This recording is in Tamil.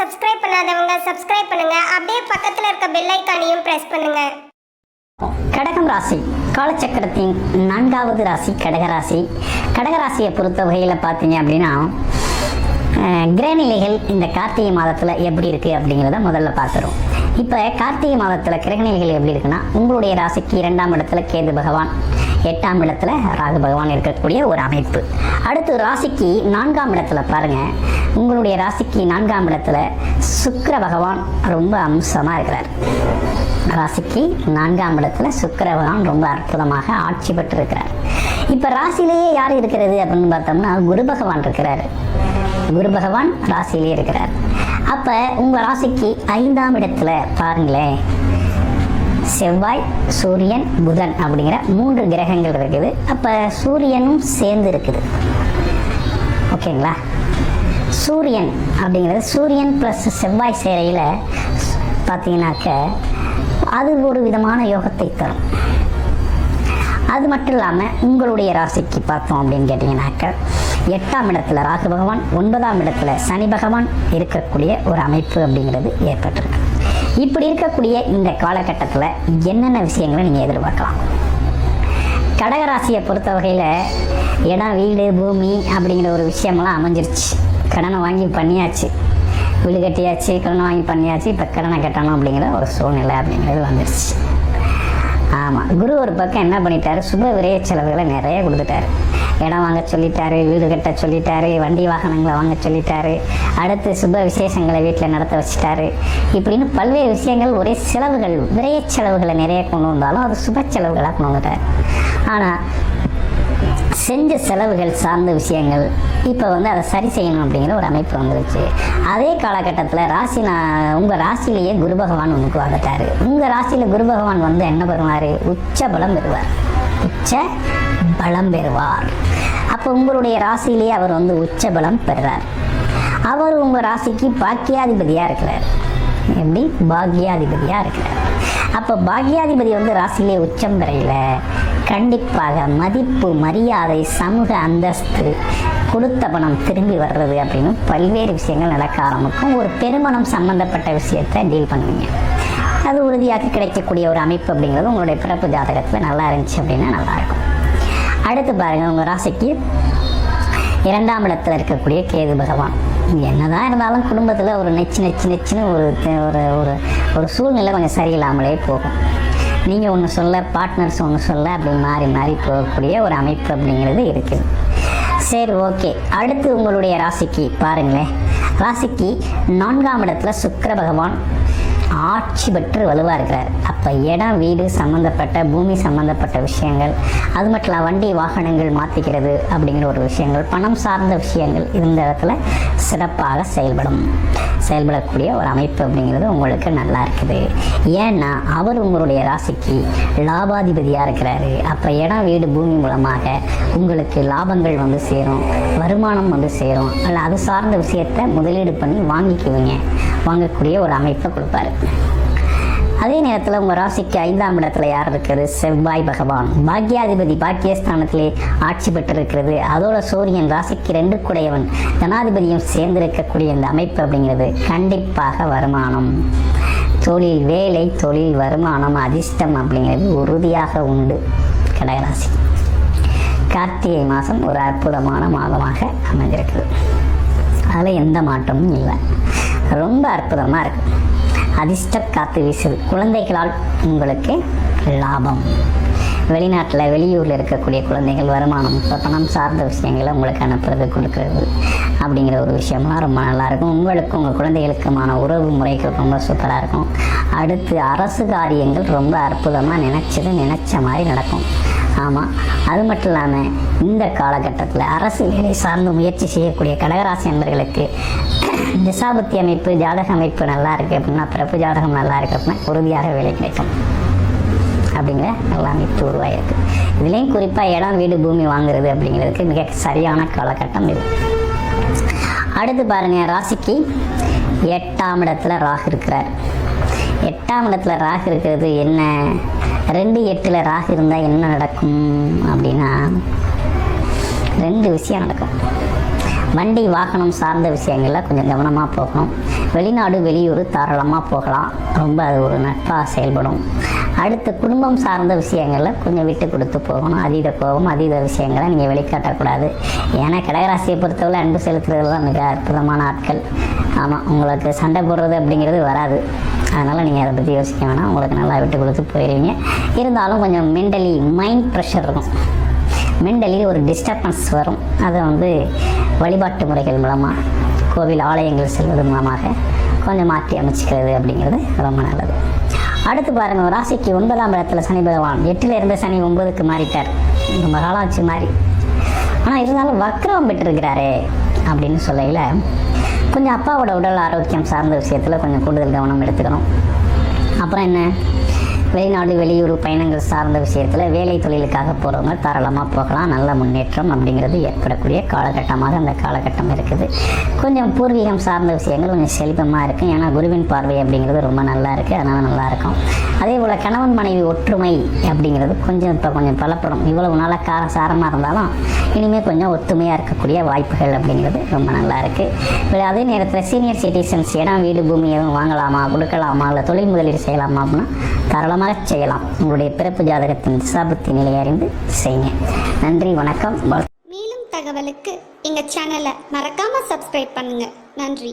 சப்ஸ்கிரைப் பண்ணாதவங்க சப்ஸ்கிரைப் பண்ணுங்க. அப்படியே பக்கத்துல இருக்க பெல் ஐகானையும் பிரஸ் பண்ணுங்க. கடகம் ராசி காலச்சக்கரத்தின் 4வது ராசி கடகராசி. கடகராசியை பொறுத்த வகையில் பார்த்தீங்க அப்படின்னா கிரகநிலைகள் இந்த கார்த்திகை மாதத்தில் எப்படி இருக்குது அப்படிங்கிறத முதல்ல பார்த்துரும். இப்போ கார்த்திகை மாதத்தில் கிரகநிலைகள் எப்படி இருக்குன்னா, உங்களுடைய ராசிக்கு 2ஆம் இடத்துல கேது பகவான், 8ஆம் இடத்துல ராகு பகவான் இருக்கக்கூடிய ஒரு அமைப்பு. அடுத்து ராசிக்கு 4ஆம் இடத்துல பாருங்கள், உங்களுடைய ராசிக்கு 4ஆம் இடத்துல சுக்கிர பகவான் ரொம்ப அம்சமாக இருக்கிறார். ராசிக்கு 4ஆம் இடத்துல சுக்கிர பகவான் ரொம்ப அற்புதமாக ஆட்சி பெற்று இருக்கிறார். இப்போ ராசியிலேயே யார் இருக்கிறது அப்படின்னு பார்த்தோம்னா குரு பகவான் இருக்கிறார். குரு பகவான் ராசியிலே இருக்கிறார். அப்போ உங்கள் ராசிக்கு 5ஆம் இடத்துல பாருங்களேன், செவ்வாய், சூரியன், புதன் அப்படிங்கிற 3 கிரகங்கள் இருக்குது. அப்போ சூரியனும் சேர்ந்து இருக்குது. ஓகேங்களா? சூரியன் அப்படிங்கிறது சூரியன் ப்ளஸ் செவ்வாய் சேரையில் பார்த்தீங்கன்னாக்க அது ஒரு விதமான யோகத்தை தரும். அது மட்டும் இல்லாமல் உங்களுடைய ராசிக்கு பார்த்தோம் அப்படின்னு கேட்டிங்கனாக்க 8ஆம் இடத்துல ராகு பகவான், 9ஆம் இடத்துல சனி பகவான் இருக்கக்கூடிய ஒரு அமைப்பு அப்படிங்கிறது ஏற்பட்டிருக்கு. இப்படி இருக்கக்கூடிய இந்த காலகட்டத்தில் என்னென்ன விஷயங்களை நீங்கள் எதிர்பார்க்கலாம்? கடகராசியை பொறுத்த வகையில் இடம், வீடு, பூமி அப்படிங்கிற ஒரு விஷயமெல்லாம் அமைஞ்சிருச்சு. கடனை வாங்கி பண்ணியாச்சு, வீடு கட்டியாச்சு, கடனை வாங்கி பண்ணியாச்சு. இப்போ கடனை கட்டணும் அப்படிங்கிற ஒரு சூழ்நிலை அப்படிங்கிறது வந்துருச்சு. ஆமாம், குரு ஒரு பக்கம் என்ன பண்ணிட்டாரு, சுப விரைய செலவுகளை நிறைய கொடுத்துட்டாரு. இடம் வாங்க சொல்லிட்டாரு, வீடு கட்ட சொல்லிட்டாரு, வண்டி வாகனங்களை வாங்க சொல்லிட்டாரு, அடுத்து சுப விசேஷங்களை வீட்டில் நடத்த வச்சுட்டாரு. இப்படின்னு பல்வேறு விஷயங்கள், ஒரே செலவுகள், விரைய செலவுகளை நிறைய கொண்டு வந்தாலும் அது சுப செலவுகளாக கொண்டு வந்துட்டார். ஆனால் செஞ்ச செலவுகள் சார்ந்த விஷயங்கள் இப்போ அதை சரி செய்யணும் அப்படிங்கிற ஒரு அமைப்பு வந்துருச்சு. அதே காலகட்டத்தில் உங்கள் ராசியிலேயே குரு பகவான் உங்களுக்கு வந்துட்டார். உங்கள் ராசியில் குரு பகவான் என்ன பெறுவார்? உச்ச பலம் பெறுவார். உச்ச பலம் பெறுவார். அப்போ உங்களுடைய ராசியிலேயே அவர் உச்ச பலம் பெறுறார். அவர் உங்கள் ராசிக்கு பாக்கியாதிபதியாக இருக்கிறார். எப்படி? பாக்யாதிபதியாக இருக்கிறார். அப்போ பாக்யாதிபதி ராசியிலே உச்சம் பெறையில் கண்டிப்பாக மதிப்பு, மரியாதை, சமூக அந்தஸ்து, கொடுத்த பணம் திரும்பி வர்றது அப்படின்னு பல்வேறு விஷயங்கள் நடக்க ஆரம்பிக்கும். ஒரு பெருமணம் சம்பந்தப்பட்ட விஷயத்தை டீல் பண்ணுவீங்க. அது உறுதியாக கிடைக்கக்கூடிய ஒரு அமைப்பு அப்படிங்கிறது உங்களுடைய பிறப்பு ஜாதகத்தில் நல்லா இருந்துச்சு அப்படின்னா நல்லாயிருக்கும். அடுத்து பாருங்கள், உங்கள் ராசிக்கு 2ஆம் இடத்துல இருக்கக்கூடிய கேது பகவான். என்னதான் இருந்தாலும் குடும்பத்தில் ஒரு நெச்சுன்னு ஒரு சூழ்நிலை கொஞ்சம் சரியில்லாமலே போகும். நீங்கள் ஒன்று சொல்ல, பார்ட்னர்ஸ் ஒன்று சொல்ல, அப்படி மாறி மாறி போகக்கூடிய ஒரு அமைப்பு அப்படிங்கிறது இருக்குது. சரி, ஓகே. அடுத்து உங்களுடைய ராசிக்கு பாருங்களேன், ராசிக்கு 4ஆம் இடத்துல சுக்கிர பகவான் ஆட்சி பெற்று வலுவாக இருக்கிறார். அப்போ இடம், வீடு சம்மந்தப்பட்ட, பூமி சம்மந்தப்பட்ட விஷயங்கள், அது மட்டும் இல்லை வண்டி வாகனங்கள் மாற்றிக்கிறது அப்படிங்கிற ஒரு விஷயங்கள், பணம் சார்ந்த விஷயங்கள் இந்த இடத்துல சிறப்பாக செயல்படக்கூடிய ஒரு அமைப்பு அப்படிங்கிறது உங்களுக்கு நல்லா இருக்குது. ஏன்னா அவர் உங்களுடைய ராசிக்கு லாபாதிபதியாக இருக்கிறாரு. அப்போ இடம், வீடு, பூமி மூலமாக உங்களுக்கு லாபங்கள் சேரும், வருமானம் சேரும். அல்ல அது சார்ந்த விஷயத்தை முதலீடு பண்ணி வாங்கக்கூடிய ஒரு அமைப்பை கொடுப்பாரு. அதே நேரத்தில் உங்கள் ராசிக்கு 5ஆம் இடத்துல யார் இருக்கிறது? செவ்வாய் பகவான், பாக்யாதிபதி, பாக்கியஸ்தானத்திலே ஆட்சி பெற்றிருக்கிறது. அதோட சூரியன் ராசிக்கு 2 குடையவன், ஜனாதிபதியும் சேர்ந்திருக்கக்கூடிய இந்த அமைப்பு அப்படிங்கிறது கண்டிப்பாக வருமானம், தொழில், வேலை, தொழில், வருமானம், அதிர்ஷ்டம் அப்படிங்கிறது உறுதியாக உண்டு. கடகராசி கார்த்திகை மாதம் ஒரு அற்புதமான மாதமாக அமைஞ்சிருக்குது. அதில் எந்த மாற்றமும் இல்லை, ரொம்ப அற்புதமாக இருக்குது. அதிர்ஷ்டம் காத்து வீசுது. குழந்தைகளால் உங்களுக்கு லாபம். வெளிநாட்டில், வெளியூரில் இருக்கக்கூடிய குழந்தைகள் வருமானம், பணம் சார்ந்த விஷயங்களை உங்களுக்கு அனுப்புறது, கொடுக்கறது அப்படிங்கிற ஒரு விஷயம்லாம் ரொம்ப நல்லாயிருக்கும். உங்களுக்கும் உங்கள் குழந்தைகளுக்குமான உறவு முறைகள் ரொம்ப சூப்பராக இருக்கும். அடுத்து அரசு காரியங்கள் ரொம்ப அற்புதமாக நினச்ச மாதிரி நடக்கும். ஆமாம், அது மட்டும் இல்லாமல் இந்த காலகட்டத்தில் அரசு வேலை சார்ந்து முயற்சி செய்யக்கூடிய கடகராசி நண்பர்களுக்கு திசாபுத்தி அமைப்பு, ஜாதக அமைப்பு நல்லா இருக்குது அப்படின்னா, பிறப்பு ஜாதகம் நல்லா இருக்குது அப்படின்னா உறுதியாக வேலை கிடைக்கும் அப்படிங்கிற நல்ல அமைப்பு உருவாயிருக்கு. இதுலேயும் குறிப்பாக இடம், வீடு, பூமி வாங்குறது அப்படிங்கிறதுக்கு மிக சரியான காலகட்டம் இது. அடுத்து பாருங்கள், ராசிக்கு 8ஆம் இடத்துல ராகு இருக்கிறார். 8ஆம் இடத்துல ராகு இருக்கிறது என்ன? 2-8 ராகு இருந்தால் என்ன நடக்கும் அப்படின்னா 2 விஷயம் நடக்கும். வண்டி வாகனம் சார்ந்த விஷயங்களில் கொஞ்சம் கவனமாக போகணும். வெளிநாடு வெளியூர் தாராளமாக போகலாம், ரொம்ப அது ஒரு நட்பாக செயல்படும். அடுத்து குடும்பம் சார்ந்த விஷயங்களில் கொஞ்சம் விட்டு கொடுத்து போகணும். அதீத கோபம் அதீத விஷயங்களை நீங்கள் வெளிக்காட்டக்கூடாது. ஏன்னா கடகராசியை பொறுத்தவரை அன்பு செலுத்துறது தான் மிக அற்புதமான ஆட்கள். ஆமாம், உங்களுக்கு சண்டை போடுறது அப்படிங்கிறது வராது. அதனால் நீங்கள் அதை பற்றி யோசிக்க வேணாம், உங்களுக்கு நல்லா விட்டு கொடுத்து போயிடுவீங்க. இருந்தாலும் கொஞ்சம் மென்டலி மைண்ட் ப்ரெஷர் இருக்கும், மென்டலி ஒரு டிஸ்டர்பன்ஸ் வரும். அதை வழிபாட்டு முறைகள் மூலமாக கோவில் ஆலயங்கள் செல்வது மூலமாக கொஞ்சம் மாற்றி அமைச்சிக்கிறது அப்படிங்கிறது ரொம்ப நல்லது. அடுத்து பாருங்கள், ராசிக்கு 9ஆம் இடத்துல சனி பகவான். 8ல் இருந்த சனி 9க்கு மாறிட்டார், ரொம்ப காலாச்சு மாறி. ஆனால் இருந்தாலும் வக்ரம் பெற்றிருக்கிறாரே அப்படின்னு சொல்லையில் கொஞ்சம் அப்பாவோட உடல் ஆரோக்கியம் சார்ந்த விஷயத்தில் கொஞ்சம் கூடுதல் கவனம் எடுத்துக்கணும். அப்புறம் என்ன, வெளிநாடு வெளியூர் பயணங்கள் சார்ந்த விஷயத்தில் வேலை தொழிலுக்காக போகிறவங்க தாராளமாக போகலாம். நல்ல முன்னேற்றம் அப்படிங்கிறது ஏற்படக்கூடிய காலகட்டமாக அந்த காலகட்டம் இருக்குது. கொஞ்சம் பூர்வீகம் சார்ந்த விஷயங்கள் கொஞ்சம் செழிப்பமாக இருக்குது. ஏன்னா குருவின் பார்வை அப்படிங்கிறது ரொம்ப நல்லா இருக்குது, அதனால் நல்லாயிருக்கும். அதே போல் கணவன் மனைவி ஒற்றுமை அப்படிங்கிறது இப்போ கொஞ்சம் பலப்படும். இவ்வளவு நாளாக காரசாரமாக இருந்தாலும் இனிமேல் கொஞ்சம் ஒத்துமையாக இருக்கக்கூடிய வாய்ப்புகள் அப்படிங்கிறது ரொம்ப நல்லா இருக்குது. அதே நேரத்தில் சீனியர் சிட்டிசன்ஸ் இடம் வீடு பூமி எதுவும் வாங்கலாமா, கொடுக்கலாமா, இல்லை தொழில் முதலீடு செய்யலாமா அப்படின்னா தாராளமாக செய்யலாம். உங்களுடைய பிறப்பு ஜாதகத்தின் திசாபுத்தி நிலையை அறிந்து செய்யுங்க. நன்றி, வணக்கம். மேலும் தகவலுக்கு எங்கள் சேனலை மறக்காமல் சப்ஸ்கிரைப் பண்ணுங்கள். நன்றி.